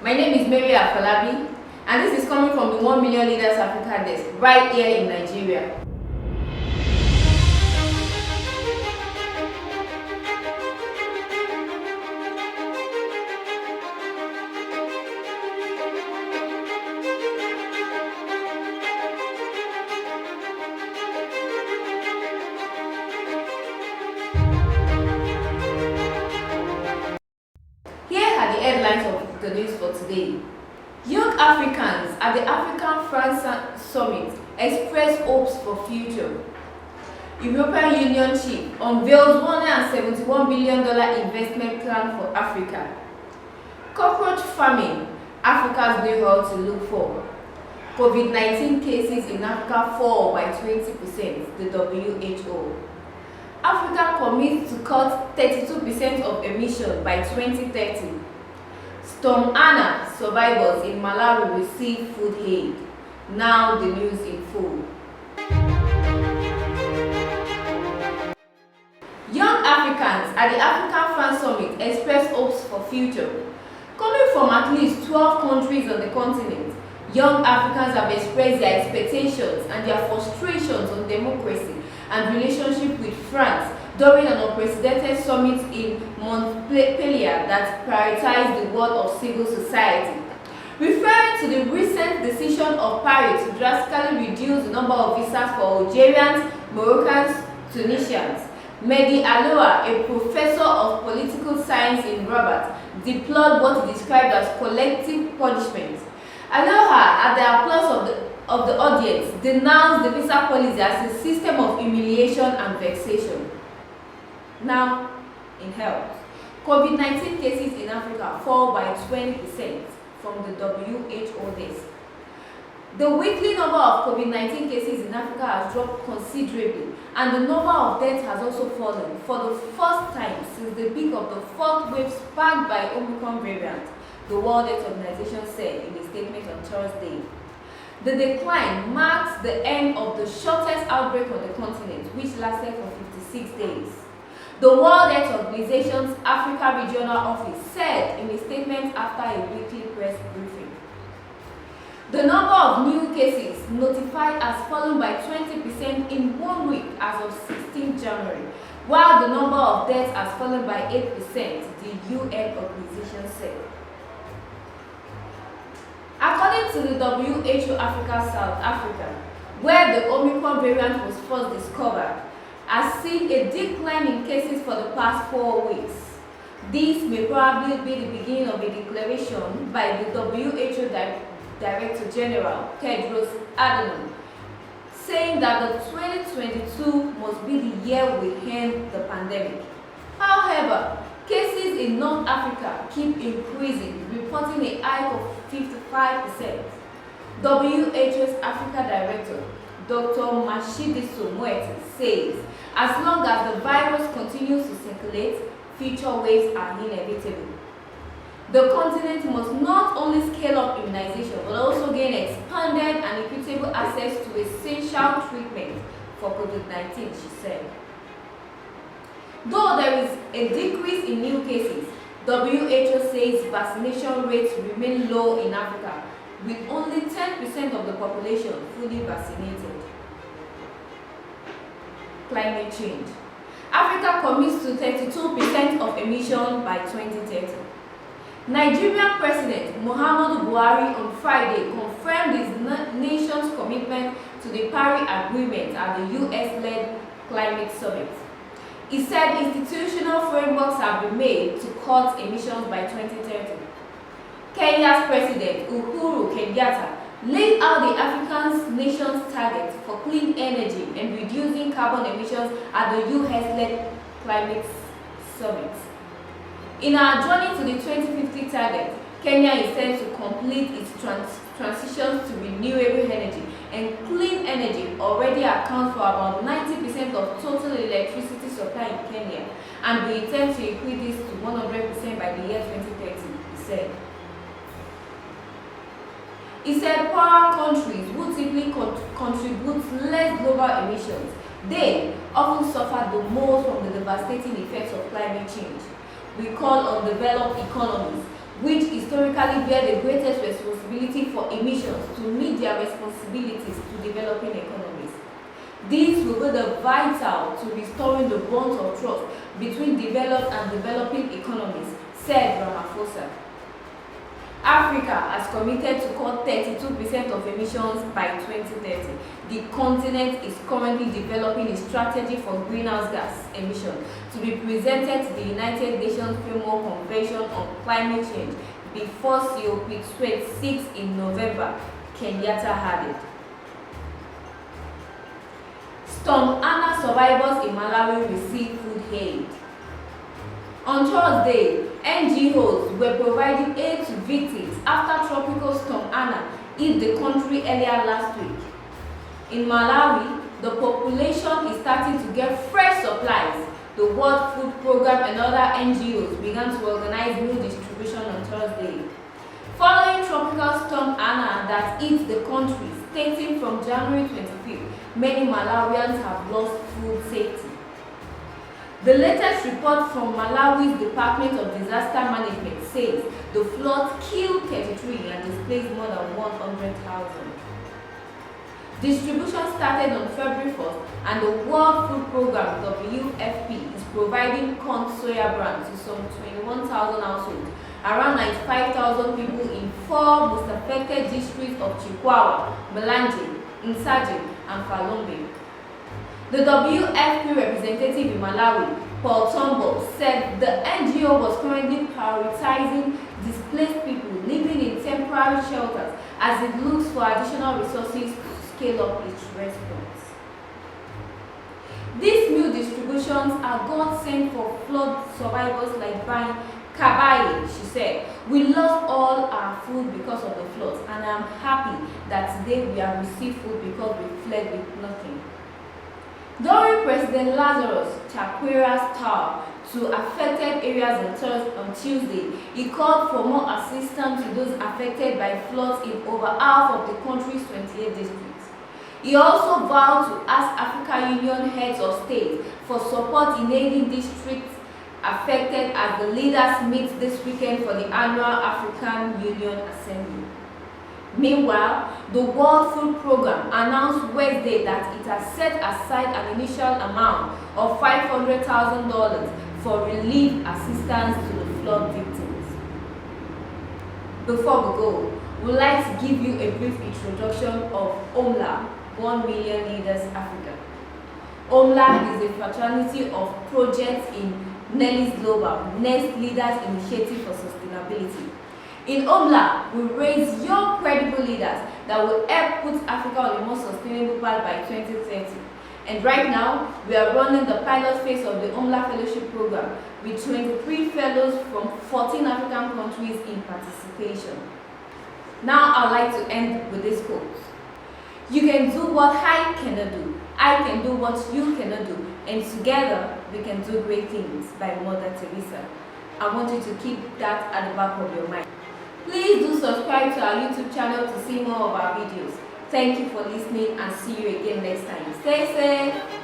My name is Mary Afolabi, and this is coming from the 1 Million Leaders Africa desk, right here in Nigeria. Here are the headlines of the news for today. Young Africans at the African France Summit express hopes for future. European Union chief unveils $171 billion investment plan for Africa. Cockroach famine, Africa's new oil to look for. COVID-19 cases in Africa fall by 20%, the WHO. Africa commits to cut 32% of emissions by 2030. Storm Anna survivors in Malawi receive food aid. Now the news in full. Young Africans at the African France Summit express hopes for future. Coming from at least 12 countries on the continent, young Africans have expressed their expectations and their frustrations on democracy and relationship with France during an unprecedented summit in Montpellier that prioritized the world of civil society. Referring to the recent decision of Paris to drastically reduce the number of visas for Algerians, Moroccans, Tunisians, Mehdi Aloha, a professor of political science in Rabat, deplored what he described as collective punishment. Aloha, at the applause of the audience, denounced the visa policy as a system of humiliation and vexation. Now, in health, COVID-19 cases in Africa fall by 20% from the WHO desk. The weekly number of COVID-19 cases in Africa has dropped considerably, and the number of deaths has also fallen for the first time since the peak of the fourth wave sparked by Omicron variant, the World Health Organization said in a statement on Thursday. The decline marks the end of the shortest outbreak on the continent, which lasted for 56 days. The World Health Organization's Africa Regional Office said in a statement after a weekly press briefing. The number of new cases notified has fallen by 20% in 1 week as of 16 January, while the number of deaths has fallen by 8%, the UN organization said. According to the WHO Africa, South Africa, where the Omicron variant was first discovered, has seen a decline in cases for the past 4 weeks. This may probably be the beginning of a declaration by the WHO Director General Tedros Adhanom, saying that the 2022 must be the year we end the pandemic. However, cases in North Africa keep increasing, reporting a hike of 55%. WHO's Africa Director, Dr. Matshidiso Moeti, says as long as the virus continues to circulate, future waves are inevitable. The continent must not only scale up immunization but also gain expanded and equitable access to essential treatment for COVID-19, she said. Though there is a decrease in new cases, WHO says vaccination rates remain low in Africa, with only 10% of the population fully vaccinated. Climate change. Africa commits to 32% of emissions by 2030. Nigerian President Muhammadu Buhari on Friday confirmed his nation's commitment to the Paris Agreement at the US-led climate summit. He said institutional frameworks have been made to cut emissions by 2030. Kenya's President Uhuru Kenyatta laid out the African nation's targets for clean energy and reducing carbon emissions at the US-led climate summit. In our journey to the 2050 target, Kenya intends to complete its transitions to renewable energy, and clean energy already accounts for about 90% of total electricity supply in Kenya, and we intend to increase this to 100% by the year 2030, he said. He said poorer countries who typically contribute less global emissions. They often suffer the most from the devastating effects of climate change. We call on developed economies, which historically typically bear the greatest responsibility for emissions to meet their responsibilities to developing economies. These will be the vital to restoring the bonds of trust between developed and developing economies, said Ramaphosa. Africa has committed to cut 32% of emissions by 2030. The continent is currently developing a strategy for greenhouse gas emissions to be presented to the United Nations Framework Convention on Climate Change before COP26 in November, Kenyatta added. Storm Anna survivors in Malawi receive food aid. On Thursday, NGOs were providing aid to victims after Tropical Storm Anna hit the country earlier last week. In Malawi, the population is starting to get fresh supplies. The World Food Programme and other NGOs began to organize meal distribution on Thursday. Following Tropical Storm Anna that hit the country starting from January 25th, many Malawians have lost food safety. The latest report from Malawi's Department of Disaster Management says the floods killed 33 and displaced more than 100,000. Distribution started on February 1st, and the World Food Programme (WFP) is providing corn soya bran to some 21,000 households, around 95,000 people in 4 most affected districts of Chikwawa, Malanje, Insaje, and Falombe. The WFP representative in Malawi, Paul Tombo, said the NGO was currently prioritizing displaced people living in temporary shelters as it looks for additional resources to scale up its response. These meal distributions are godsend for flood survivors like Kabaye, she said. We lost all our food because of the floods, and I'm happy that today we have received food because we fled with nothing. During President Lazarus Chakwera's tour to affected areas on Tuesday, he called for more assistance to those affected by floods in over half of the country's 28 districts. He also vowed to ask African Union heads of state for support in aiding districts affected as the leaders meet this weekend for the annual African Union Assembly. Meanwhile, the World Food Programme announced Wednesday that it has set aside an initial amount of $500,000 for relief assistance to the flood victims. Before we go, we'd like to give you a brief introduction of OMLA, 1 Million Leaders Africa. OMLA is a fraternity of projects in Nelly's Global Next Leaders Initiative for Sustainability. In OMLA, we raise young, credible leaders that will help put Africa on a more sustainable path by 2030. And right now, we are running the pilot phase of the OMLA Fellowship program with 23 fellows from 14 African countries in participation. Now, I'd like to end with this quote. You can do what I cannot do. I can do what you cannot do. And together, we can do great things, by Mother Teresa. I want you to keep that at the back of your mind. Please do subscribe to our YouTube channel to see more of our videos. Thank you for listening and see you again next time. Stay safe.